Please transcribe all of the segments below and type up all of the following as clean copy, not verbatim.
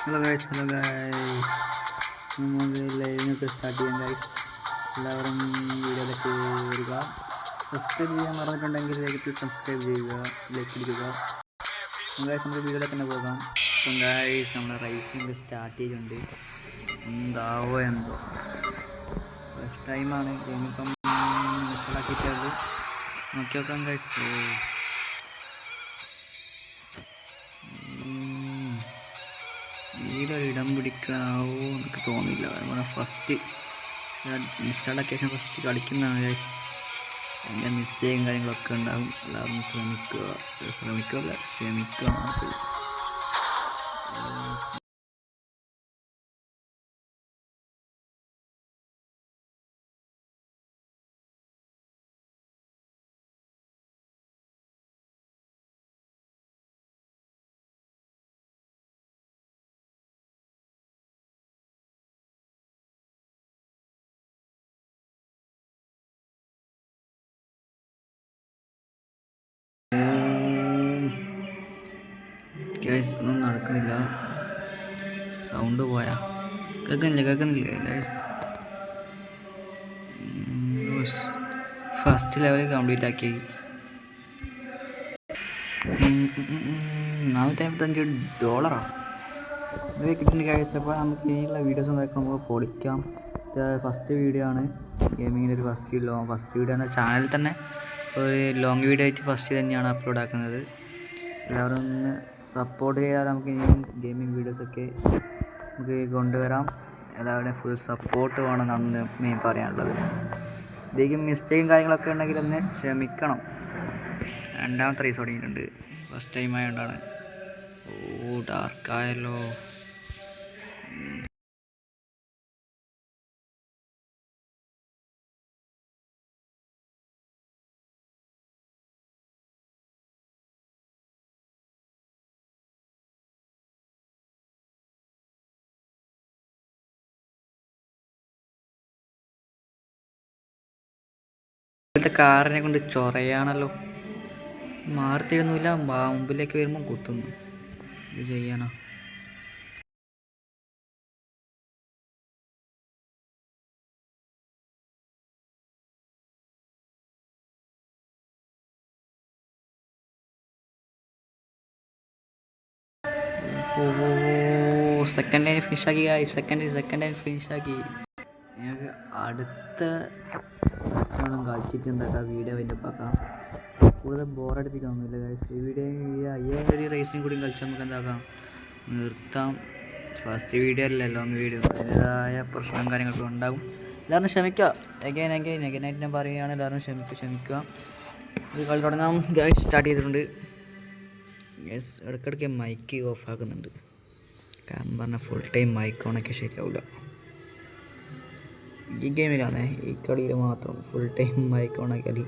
Hello guys നമുക്ക് ലൈവിനൊക്കെ start ചെയ്യാം guys. എല്ലാവരും വീഡിയോയിലേക്ക് വരിക. സബ്സ്ക്രൈബ് ചെയ്യാൻ മറന്നിട്ടുണ്ടെങ്കിൽ സബ്സ്ക്രൈബ് ചെയ്യുക, ലൈക്ക് അടിക്കുക. ഗൈസ് നമുക്ക് വീഡിയോയിലേക്ക് തന്നെ പോകാം. അപ്പം ഗൈസ് നമ്മുടെ റൈസിങ് സ്റ്റാർട്ട് ചെയ്തിട്ടുണ്ട്. എന്താവോ എന്തോ ഫസ്റ്റ് ടൈമാണ് ഇനിയിപ്പം മനസ്സിലാക്കിയിട്ടത് നോക്കി നോക്കാം ഗൈസ്. വീടൊരു ഇടം പിടിക്കാവോ എനിക്ക് തോന്നില്ല. കാരണം ഫസ്റ്റ് ഇൻസ്റ്റാളൊക്കേഷൻ ഫസ്റ്റ് കളിക്കുന്നതാണ് ഗൈസ്. എൻ്റെ മിസ്റ്റേക്കും കാര്യങ്ങളൊക്കെ ഉണ്ടാകും. എല്ലാവരും ശ്രമിക്കുക മാത്രം. ഗൈസ് ഒന്നും നടക്കുന്നില്ല. സൗണ്ട് പോയാ കേൾക്കുന്നില്ലേ ഗൈസ്? ഫസ്റ്റ് ലെവൽ കംപ്ലീറ്റ് ആക്കി. $455 ഇത് കിട്ടുന്ന ഗൈസ്. അപ്പോൾ നമുക്ക് ഇനിയുള്ള വീഡിയോസും കാര്യങ്ങളും നമുക്ക് പൊളിക്കാം. ഇത് ഫസ്റ്റ് വീഡിയോ ആണ്, ഗെയിമിങ്ങിൻ്റെ ഒരു ഫസ്റ്റ് വീഡിയോ ആണ്. ചാനലിൽ തന്നെ ഒരു ലോങ് വീഡിയോ ആയിട്ട് ഫസ്റ്റ് തന്നെയാണ് അപ്ലോഡ് ആക്കുന്നത്. എല്ലാവരും ഒന്ന് സപ്പോർട്ട് ചെയ്താൽ നമുക്ക് ഇനിയും ഗെയിമിംഗ് വീഡിയോസൊക്കെ നമുക്ക് കൊണ്ടുവരാം. എല്ലാവരുടെയും ഫുൾ സപ്പോർട്ട് വേണമെന്നാണ് മെയിൻ പറയാനുള്ളത്. ഇതിലേക്ക് മിസ്റ്റേക്കും കാര്യങ്ങളൊക്കെ ഉണ്ടെങ്കിൽ ഒന്ന് ക്ഷമിക്കണം. രണ്ടാമത്തെ റേസ് തുടങ്ങിയിട്ടുണ്ട്, ഫസ്റ്റ് ടൈം ആയതുകൊണ്ടാണ്. ഡാർക്കായല്ലോ. ഇപ്പോഴത്തെ കാറിനെ കൊണ്ട് ചൊറയാണല്ലോ. മാർത്തിടുന്നില്ല, മുമ്പിലേക്ക് വരുമ്പോൾ കുത്തുന്നു. ഇത് ചെയ്യാനോ? സെക്കൻഡ് ലൈൻ ഫിനിഷാക്കി. സെക്കൻഡ് ലൈൻ ഫിനിഷാക്കി. ഞങ്ങൾക്ക് അടുത്ത സെക്ഷനും കളിച്ചിട്ട് എന്താക്കാം വീഡിയോ അതിൻ്റെ പാക്കാം. കൂടുതൽ ബോറടിപ്പിക്കാനൊന്നുമില്ല ഗൈസ്. ഈ വീഡിയോ ഒരു റേസിനും കൂടി കളിച്ച് നമുക്ക് എന്താക്കാം നിർത്താം. ഫസ്റ്റ് വീഡിയോ അല്ല, ലോങ് വീഡിയോ, അതിൻ്റെതായ പ്രശ്നവും കാര്യങ്ങളൊക്കെ ഉണ്ടാകും. എല്ലാവരും ക്ഷമിക്കുക. എഗൈനായിട്ട് ഞാൻ പറയുകയാണ്, എല്ലാവരും ക്ഷമിക്കുക. ഇത് കളി തുടങ്ങാം ഗൈസ്. സ്റ്റാർട്ട് ചെയ്തിട്ടുണ്ട് ഗൈസ്. ഇടയ്ക്കിടയ്ക്ക് മൈക്ക് ഓഫ് ആക്കുന്നുണ്ട്. കാരണം പറഞ്ഞാൽ ഫുൾ ടൈം മൈക്ക് ഓണൊക്കെ ശരിയാവില്ല. ഈ ഗെയിമിലാണ്, ഈ കളിയിൽ മാത്രം ഫുൾ ടൈം മൈക്ക് ഓണാക്കിയാൽ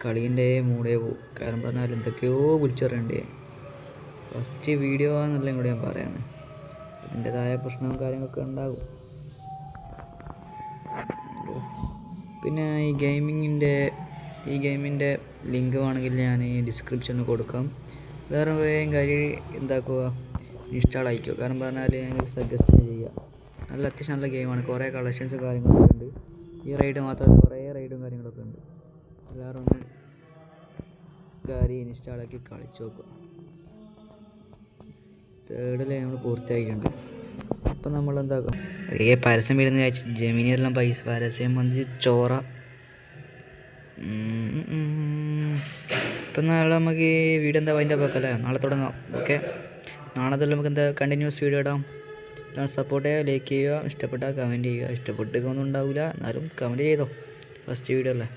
കളീൻ്റെ മൂടേ പോകും. കാരണം പറഞ്ഞാൽ എന്തൊക്കെയോ വിളിച്ചറിയണ്ടേ. ഫസ്റ്റ് വീഡിയോ എന്നെല്ലാം കൂടെ ഞാൻ പറയാമെന്ന്. അതിൻ്റെതായ പ്രശ്നവും കാര്യങ്ങളൊക്കെ ഉണ്ടാകും. പിന്നെ ഈ ഗെയിമിൻ്റെ ലിങ്ക് വേണമെങ്കിൽ ഞാൻ ഡിസ്ക്രിപ്ഷനിൽ കൊടുക്കാം. വേറെ വേഗം കാര്യം എന്താക്കുക, ഇൻസ്റ്റാൾ ആയിക്കോ. കാരണം പറഞ്ഞാൽ ഞങ്ങൾ സജസ്റ്റ് ചെയ്യുക. നല്ല അത്യാവശ്യം നല്ല ഗെയിമാണ്. കുറേ കളക്ഷൻസും കാര്യങ്ങളൊക്കെ ഉണ്ട്. ഈ റൈഡ് മാത്രമല്ല, കുറേ റൈഡും കാര്യങ്ങളൊക്കെ ഉണ്ട്. എല്ലാവരും ഒന്ന് കാര്യം ഇൻസ്റ്റാളാക്കി കളിച്ച് നോക്കുക. തേർഡിൽ നമ്മൾ പൂർത്തിയാക്കിയിട്ടുണ്ട്. അപ്പം നമ്മൾ എന്താക്കും, പരസ്യം വരുന്ന കഴിച്ച് ജെമിനിയെല്ലാം പരസ്യം വന്ന് ചോറ. ഇപ്പം നാളെ നമുക്ക് വീഡിയോ എന്താ അതിൻ്റെ പോക്കല്ലേ, നാളെ തുടങ്ങാം. ഓക്കെ, നാളെ തന്നെ നമുക്ക് എന്താ കണ്ടിന്യൂസ് വീഡിയോ ഇടാം. സപ്പോർട്ട് ചെയ്യുക, ലൈക്ക് ചെയ്യുക, ഇഷ്ടപ്പെട്ടാൽ കമൻറ്റ് ചെയ്യുക. ഇഷ്ടപ്പെട്ടൊന്നും ഉണ്ടാവില്ല, എന്നാലും കമൻറ്റ് ചെയ്തോ. ഫസ്റ്റ് വീഡിയോ അല്ലേ.